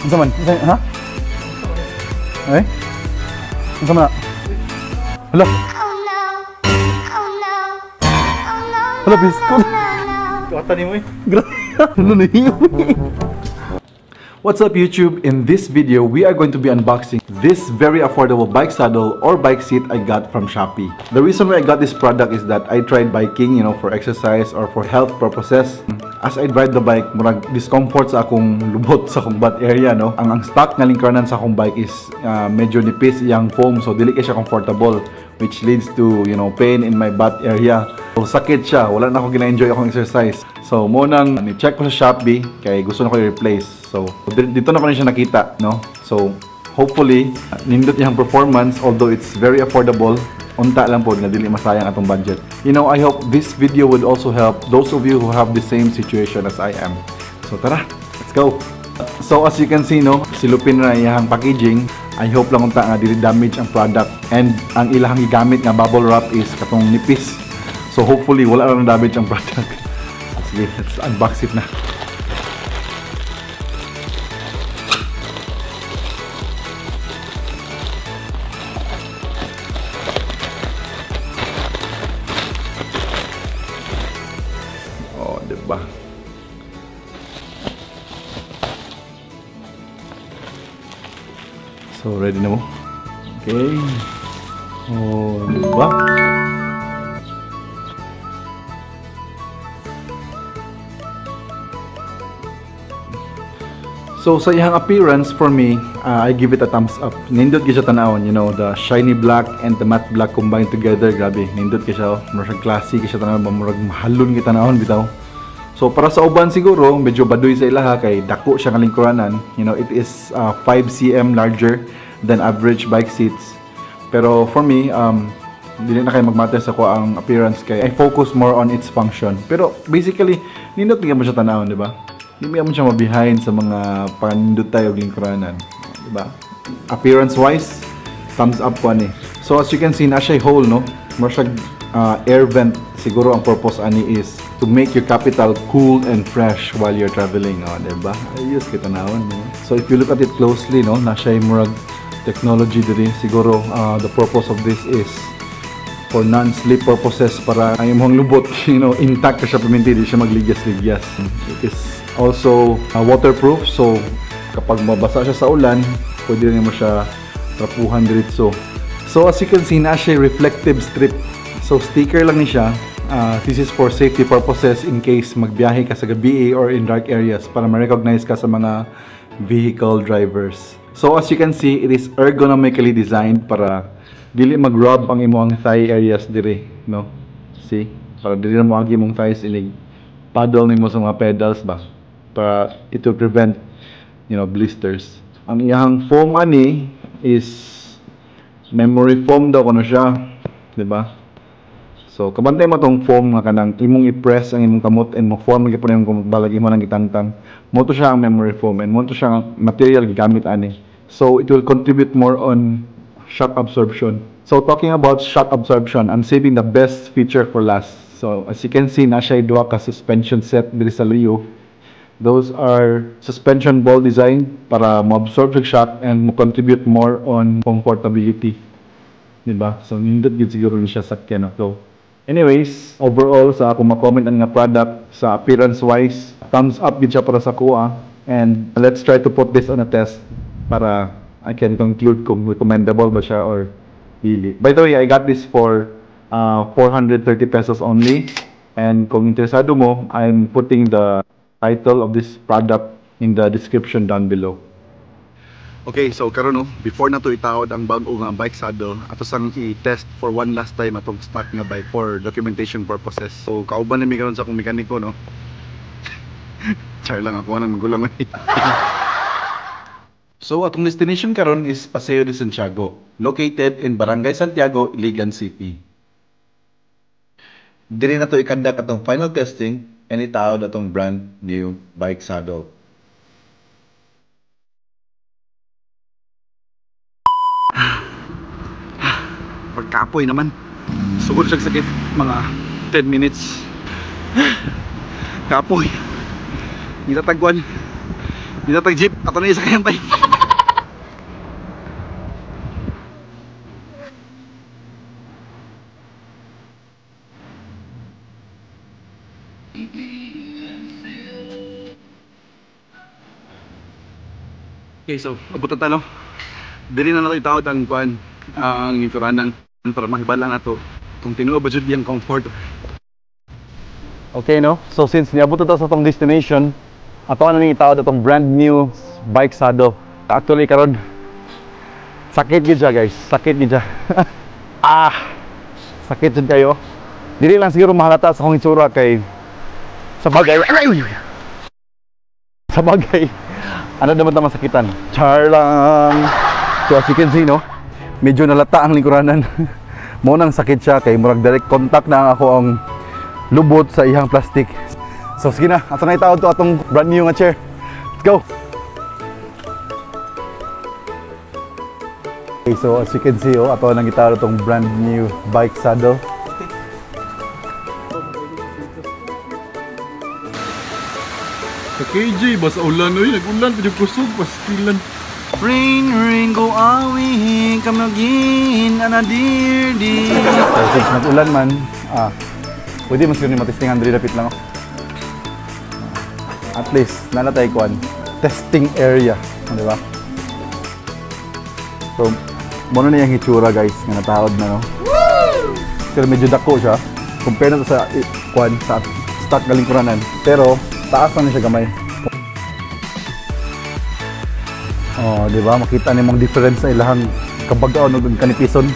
Unsa man? Ha? Eh? Unsa man? Hala. Hala, biskot. Kata ni mo eh. Grabe. Ano na yun? What's up YouTube? In this video, we are going to be unboxing this very affordable bike saddle or bike seat I got from Shopee. The reason why I got this product is that I tried biking, you know, for exercise or for health purposes. As I ride the bike, murag discomfort sa akong lubot sa akong butt area, no? Ang stock nga lingkuranan sa akong bike is medyo nipis iyang foam, so dili kay siya comfortable, which leads to, you know, pain in my butt area. So sakit siya, wala na ako gina-enjoy akong exercise. So mo nang ni-check ko sa Shopee kay gusto na ko i-replace. So dito na ko na siya nakita, no? So hopefully nindot iyang performance, although it's very affordable. Unta lang po na dili masayang atong budget. You know, I hope this video would also help those of you who have the same situation as I am. So tara, let's go. So as you can see, no, silupin na iyang packaging. I hope lang unta nga dili damage ang product, and ang ilahang gigamit nga bubble wrap is katong nipis. So hopefully wala lang damage ang product. Sige, let's unbox it na. Oh, diba? So ready na mo? Okay. Oh, diba? So sa iyang appearance, for me, I give it a thumbs up. Nindot kay siya tanawon, you know, the shiny black and the matte black combined together. Grabe, nindot kay siya. Murag classy kay siya tanawon, murag mahalon kay tanawon bitaw. So para sa uban siguro, medyo baduy sa ilaha kay dako siya kalingkuranan. You know, it is 5 cm larger than average bike seats. Pero for me, dili na kay magmatter sa ko ang appearance kay I focus more on its function. Pero basically, nindot nga mo siya tanawon, di ba? Hindi mo siya mabihain sa mga panindot tayo lingkuranan, di ba? Appearance wise, thumbs up po ani. So as you can see, na siya hole, no? More siya air vent. Siguro ang purpose ani is to make your capital cool and fresh while you're traveling, oh, di ba? Ayos kita naon, no? So if you look at it closely, no, na siya murag technology diri. Siguro the purpose of this is for non-slip purposes, para ang imong lubot, you know, intact ka siya, paminti, di siya magligyas-ligyas. It is also waterproof, so kapag mabasa siya sa ulan, pwede rin mo siya trapuhan diretso. So as you can see, na siya reflective strip. So sticker lang ni siya. This is for safety purposes in case magbiyahe ka sa gabi or in dark areas, para ma-recognize ka sa mga vehicle drivers. So as you can see, it is ergonomically designed para dili mag-rub ang imong thigh areas dire, no? See? Para dili na mo agi mong thighs, ilig paddle nimo sa mga pedals ba, para it will prevent, you know, blisters. Ang iyang foam ani is memory foam daw kuno siya, di ba? So kabantay mo tong foam nga kanang imong i-press ang imong kamot and mo form gyapon imong balag imo nang gitangtang. Mo to siya ang memory foam, and mo to siya ang material gigamit ani. So it will contribute more on shock absorption. So talking about shock absorption, I'm saving the best feature for last. So as you can see, na siya duha ka suspension set diri sa liyo. Those are suspension ball design para mo-absorb yung shock and mo-contribute more on comfortability. Diba? So nindot gid siguro ni siya sakyan, no? So anyways, overall sa akong ma-comment ang nga product, sa appearance wise, thumbs up gid siya para sa kuha. And let's try to put this on a test para I can conclude kung recommendable ba siya or dili. By the way, I got this for 430 pesos only. And kung interesado mo, I'm putting the title of this product in the description down below. Okay, so karon, no, before na to itawad ang bago nga bike saddle, ato sang i-test for one last time atong stock nga bike for documentation purposes. So kauban na mi karon sa akong mekaniko, no. Char lang ako nang magulang. So atong destination karon is Paseo de Santiago, located in Barangay Santiago, Iligan City. Diri na to i-conduct atong final testing and itawad atong brand new bike saddle. Pagkapoy naman. Sugod siya sakit mga 10 minutes. Kapoy. Nitatagwan. Dito tag jeep, ato na isa kayang bike. Okay, so abutan talo. Dili na nato itawad ang kuan, ang inturanan para mahibala nato kung tinuo ba jud yung comfort. Okay no, so since niabot na sa tong destination, ato na ning itawad atong brand new bike saddle. Actually karon sakit gid siya guys, sakit gid siya. Sakit jud kayo. Dili lang siguro mahalata sa akong itsura kay sa bagay. Sa bagay. Ano naman naman sakitan? Char lang. So as you can see no, medyo nalata ang lingkuranan. Mo nang sakit siya kay murag direct contact na ako ang lubot sa ihang plastic. So sige na, ato na itawad to atong brand new nga chair. Let's go. Okay, so as you can see oh, ato nang itawad itong brand new bike saddle. Sa KJ, basta ulan oy, nag-ulan pa yung kusog, pastilan. Rain, rain, go away, kamagin, anadir, di. So since nag-ulan man, pwede mas yun yung matistingan, dali lapit lang. At least, nalatay kuan, testing area, di ba? So, muna na yung hitsura guys, nga natawad na no. Pero medyo dako siya, compare na to sa kuan, sa stock galing kuranan. Pero, taas na siya gamay. Oh, di ba? Makita niyo mong difference sa ilahang kabagaw no kanipison.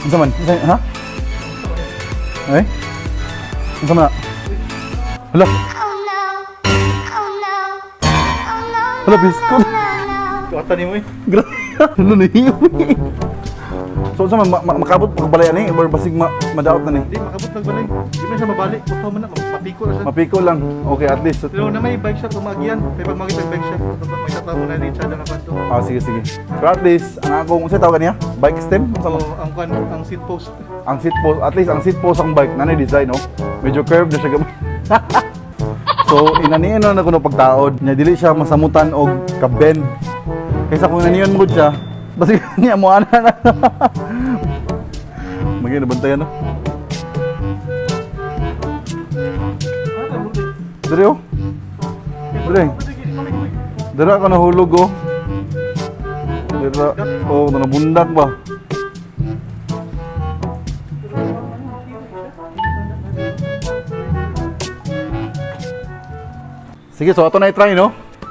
Unsa man? Ha? Eh? Unsa man? Hala. Hala biskot. Kuwata nimo eh. Grabe. Ano na yun? So sa makabot pagbalay ani or basig madaot na ni. Hindi makabot pagbalay. Di man siya mabalik. Basta man na mapiko na siya. Mapiko lang. Okay, at least. Pero na may bike shop tumagian. Kay pag makita bike shop, may tatabo na rin siya na kanto. Sige sige. Pero at least ang akong unsa tawag niya? Bike stem? So ang seat post. Ang seat post, at least ang seat post ang bike nanay design no. Medyo curved na siya gamay. So inanian na kuno pagtaod. Nya dili siya masamutan og ka-bend. Kaysa kung inanian mo siya, basta niya mo ana na. Magay nabantayan no. Dere oh. Dere. Dere ka nahulog oh. Dere. Oh, nabundak ba? Sige, so ato na i-try no.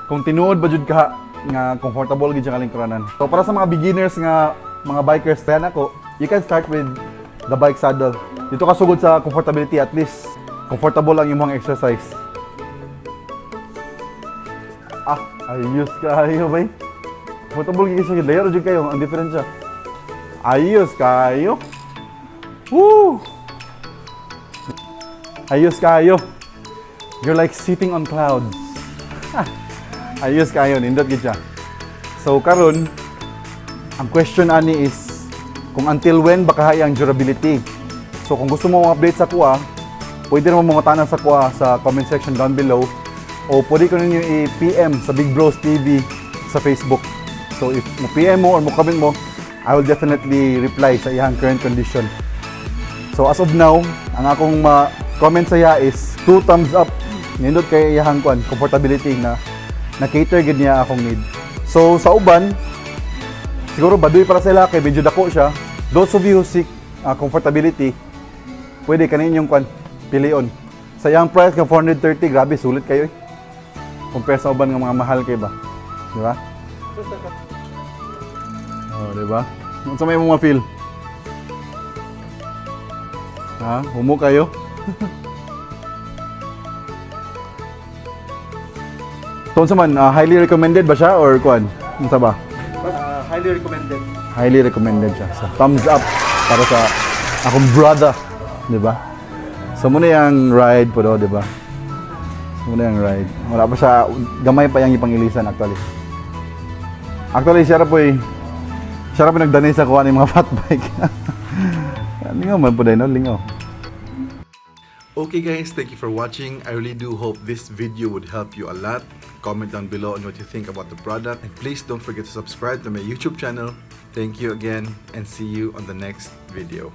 Kung tinuod ba jud ka nga comfortable gid sa kalingkuranan. So para sa mga beginners nga mga bikers tan ako, you can start with the bike saddle. Dito ka sugod sa comfortability, at least comfortable ang imong exercise. Ayos kayo bay. Comfortable gid siya, layer jud kayo ang diferensya. Ayos kayo. Woo! Ayos kayo. You're like sitting on clouds. Ayos kayo, nindot gid siya. So karon, ang question ani is kung until when ba kahaya ang durability. So kung gusto mo update sa kuha, pwede naman mga tanan sa kuha sa comment section down below, o pwede ko ninyo i-PM sa Big Bros TV sa Facebook. So if mo PM mo or mo comment mo, I will definitely reply sa iyang current condition. So as of now, ang akong comment sa iya is 2 thumbs up. Nindot kay iyang kuan comfortability na cater gid niya akong need. So sa uban, siguro baduy para sila kay medyo dako siya. Those of you who seek comfortability, pwede kaninyong kuan pilion. Sa iyang price nga 430, grabe sulit kayo eh. Compare sa uban nga mga mahal kay ba. Di ba? Oh, di ba? Unsa may mo ma-feel? Ha? Humo kayo? So unsa man, highly recommended ba siya or kuan? Unsa ba? Highly recommended. Highly recommended siya. So thumbs up para sa akong brother, di ba? So muna yung ride po do, di ba? So muna yung ride. Wala pa siya, gamay pa yung ipangilisan actually. Actually siya ra po nagdanay sa kuha ng mga fat bike. Lingaw man po dahil, no? Lingaw. Okay guys, thank you for watching. I really do hope this video would help you a lot. Comment down below on what you think about the product. And please don't forget to subscribe to my YouTube channel. Thank you again and see you on the next video.